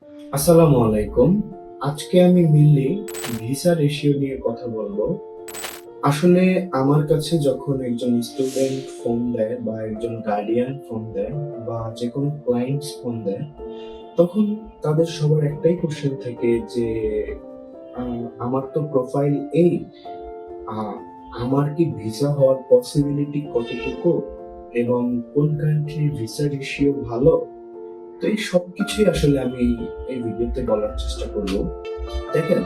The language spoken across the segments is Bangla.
আসসালামু আলাইকুম। আজকে আমি মেইনলি ভিসা রেশিও নিয়ে কথা বলবো। আসলে আমার কাছে যখন একজন স্টুডেন্ট ফোন দেয় বা একজন গার্ডিয়ান ফোন দেয় বা যেকোনো ক্লায়েন্টস ফোন দেয়, তখন তাদের সবার একটাই কোশ্চেন থাকে যে আমার তো প্রোফাইল এই, আ আমার কি ভিসা হওয়ার পসিবিলিটি কতটুকু? এবং কোন কান্ট্রির ভিসা রেশিও ভালো? তো এই সবকিছুই আসলে আমি এই ভিডিওতে বলার চেষ্টা করব। দেখেন,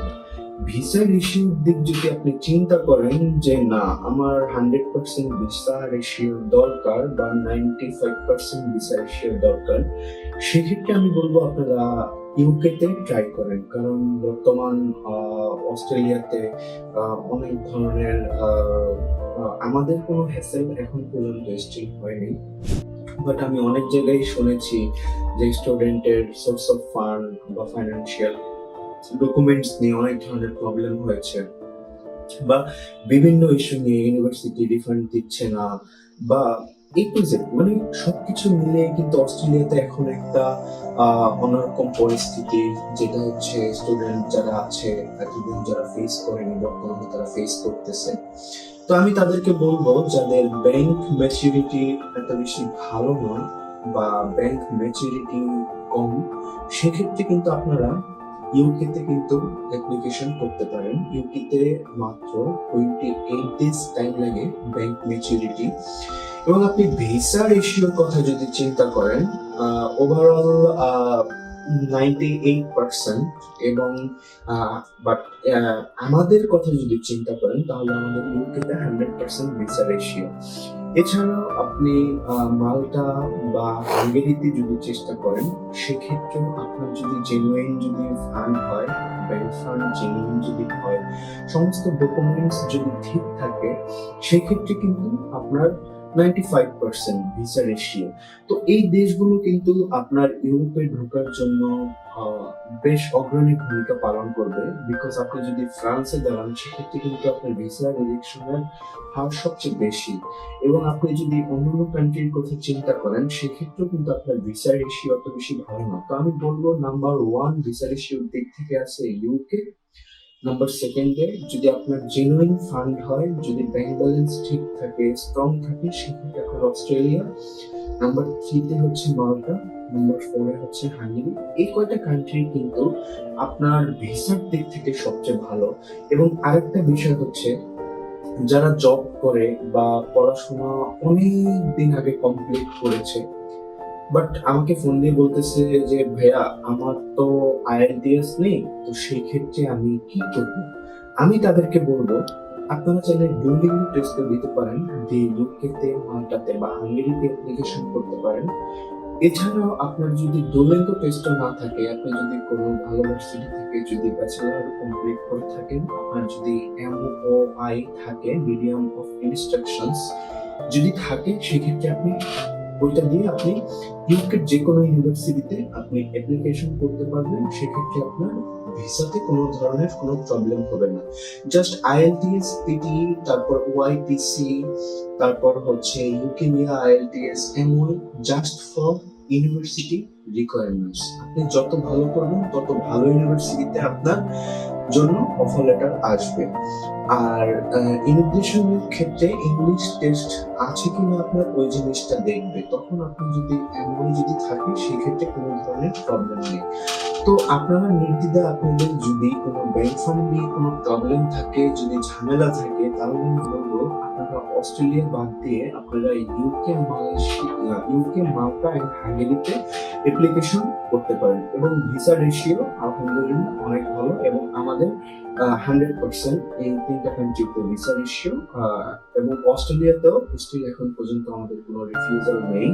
ভিসা রেশিওর দিক যদি আপনি চিন্তা করেন যে না আমার 100% ভিসা রেশিও দরকার বা 95% ভিসা রেশিও দরকার, সেক্ষেত্রে আমি বলবো আপনারা ইউকে তে ট্রাই করেন। কারণ বর্তমান অস্ট্রেলিয়াতে অনেক ধরনের আমাদের কোনো হ্যাসেল এখন পর্যন্ত স্টিল হয়নি। বাট আমি অনেক জায়গায় শুনেছি যে স্টুডেন্টের সোর্স অফ ফান্ড বা ফাইন্যান্সিয়াল ডকুমেন্টস নিয়ে অনেক ধরনের প্রবলেম হয়েছে, বা বিভিন্ন ইস্যু নিয়ে ইউনিভার্সিটি রিফান্ড দিচ্ছে না, বা এই টু জেড মানে সবকিছু মিলিয়ে কিন্তু অস্ট্রেলিয়াতে এখন একটা অন্যরকম পরিস্থিতি, যেটা হচ্ছে স্টুডেন্ট যারা আছে এতদিন যারা ফেস করেনি বর্তমানে তারা ফেস করতেছে। তো আমি তাদেরকে বলবো যাদের ব্যাংক ম্যাচুরিটি এত বেশি ভালো নয় বা ব্যাংক ম্যাচুরিটি কম, সেক্ষেত্রে কিন্তু আপনারা ইউকে তে কিন্তু অ্যাপ্লিকেশন করতে পারেন। ইউকে তে মাত্র 28 ডেজ টাইম লাগে ব্যাংক ম্যাচুরিটি। এবং আপনি ভিসা রেশিওর কথা যদি চিন্তা করেন, ওভারঅল 98%। এবং বাট আমাদের কথা যদি চিন্তা করেন তাহলে আমাদের ইউকেতে 100% ভিসা রেশিও। এছাড়াও আপনি মাল্টা বা হাঙ্গেরিতে যদি চেষ্টা করেন, সেক্ষেত্রেও আপনার যদি জেনুইন যদি ফান্ড হয়, ব্যাংক ফান্ড জেনুইন যদি হয়, সমস্ত ডকুমেন্টস যদি ঠিক থাকে, সেক্ষেত্রে কিন্তু আপনার 95% ভিসা রেশিও। তো এই দেশগুলো কিন্তু আপনার ইউরোপে ঢোকার জন্য আহ, বেশ অগ্রণী ভূমিকা পালন করবে। বিকজ আপনি যদি ফ্রান্সে দাঁড়ান, সেক্ষেত্রে কিন্তু আপনার ভিসা রিজেকশনের হার সবচেয়ে বেশি। এবং আপনি যদি অন্যান্য কান্ট্রির কথা চিন্তা করেন, সেক্ষেত্রেও কিন্তু আপনার ভিসা রেশিও অত বেশি ভালো না। তো আমি বলবো নাম্বার ওয়ান ভিসা রেশিওর দিক থেকে আছে ইউকে। নাম্বার সেকেন্ডে যদি আপনার জেনুইন ফান্ড হয়, যদি ব্যাংক ব্যালেন্স ঠিক থাকে, স্ট্রং থাকে, সেক্ষেত্রে আপনার অস্ট্রেলিয়া। নাম্বার থ্রিতে হচ্ছে মাল্টা। নাম্বার ফোরে হচ্ছে হাঙ্গেরি। এই কয়টা কান্ট্রি কিন্তু আপনার ভিসার দিক থেকে সবচেয়ে ভালো। এবং আরেকটা বিষয় হচ্ছে, যারা জব করে বা পড়াশোনা অনেক দিন আগে কমপ্লিট করেছে, বাট আমাকে ফোন দিয়ে বলতেছে যে ভাইয়া আমার তো আইএলটিএস নেই, তো সেই ক্ষেত্রে আমি কি করব? আমি তাদেরকে বলবো আপনারা চাইলে ডুওলিঙ্গো টেস্ট দিতে পারেন, দিয়ে ইউকেতে, মাল্টাতে বা হাঙ্গেরিতে অ্যাপ্লিকেশন করতে পারেন। এছাড়াও আপনার যদি ডুওলিঙ্গো টেস্টও না থাকে, আপনি যদি কোনো ভালো ভার্সিটি থেকে যদি ব্যাচেলর কমপ্লিট করে থাকেন, আপনার যদি এমওআই থাকে, মিডিয়াম অফ ইনস্ট্রাকশনস যদি থাকে, সেক্ষেত্রে আপনি ওইটা দিয়ে আপনি ইউকের যে কোনো ইউনিভার্সিটিতে আপনি অ্যাপ্লিকেশন করতে পারবেন। সেক্ষেত্রে আপনার ভিসাতে কোনো ধরনের কোনো প্রবলেম হবে না। জাস্ট আইএলটিএস, পিটি, তারপর ওআইপিসি, তারপর হচ্ছে ইউকেনিয়া IELTS, MOI, just for university requirements. আপনি যত ভালো করবেন তত ভালো ইউনিভার্সিটিতে আপনার জন্য অফার লেটার আসবে। আর ইমিগ্রেশনের ক্ষেত্রে ইংলিশ টেস্ট আছে কিনা আপনার ওই জিনিসটা দেখবে। তখন আপনি যদি এমন যদি থাকে, সেক্ষেত্রে কোনো ধরনের প্রবলেম নেই। তো আপনারা নির্দ্বিধায় আপনাদের যদি কোনো ব্যাংক ফান্ড নিয়ে কোনো প্রবলেম থাকে, যদি ঝামেলা থাকে, তাহলে আমি বলবো আপনারা অস্ট্রেলিয়া বাদ দিয়ে আপনারা UK, Malaysia, UK, Malta and হাঙ্গেরিতে অ্যাপ্লিকেশন করতে পারেন। এবং ভিসা রেশিও আলহামদুলিল্লাহ অনেক ভালো। এবং আমাদের 100% এই তিনটা কান্ট্রিতে ভিসা রেশিও। এবং অস্ট্রেলিয়াতেও স্টিল এখন পর্যন্ত আমাদের কোনো রিফিউজাল নেই,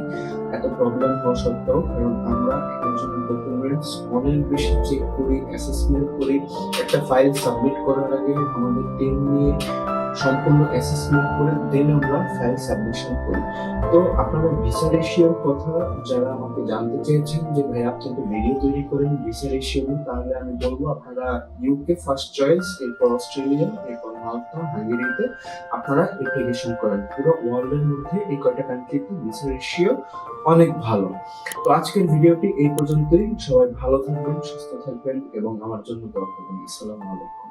এত প্রবলেম হওয়া সত্ত্বেও। কারণ আমরা এটার জন্য ডকুমেন্টস অনেক বেশি চেক করি, অ্যাসেসমেন্ট করি। একটা ফাইল সাবমিট করার আগে আমাদের টিম নিয়ে সম্পূর্ণ অ্যাসেসমেন্ট করে দেন আমরা ফাইল সাবমিশন করি। তো আপনারা ভিসা রেশিওর কথা যারা আমাকে জানতে চেয়েছেন যে ভাই আপনি তো ভিডিও তৈরি করেন ভিসা রেশিও নিয়ে, তাহলে আমি বলবো আপনারা ইউকে ফার্স্ট চয়েস, এরপর অস্ট্রেলিয়া, এরপর মাল্টা, হাঙ্গেরিতে আপনারা অ্যাপ্লিকেশন করেন। পুরো ওয়ার্ল্ডের মধ্যে এই কয়টা কান্ট্রিতে ভিসা রেশিও অনেক ভালো। তো আজকের ভিডিওটি এই পর্যন্তই। সবাই ভালো থাকবেন, সুস্থ থাকবেন এবং আমার জন্য দোয়া করবেন। আসসালামু আলাইকুম।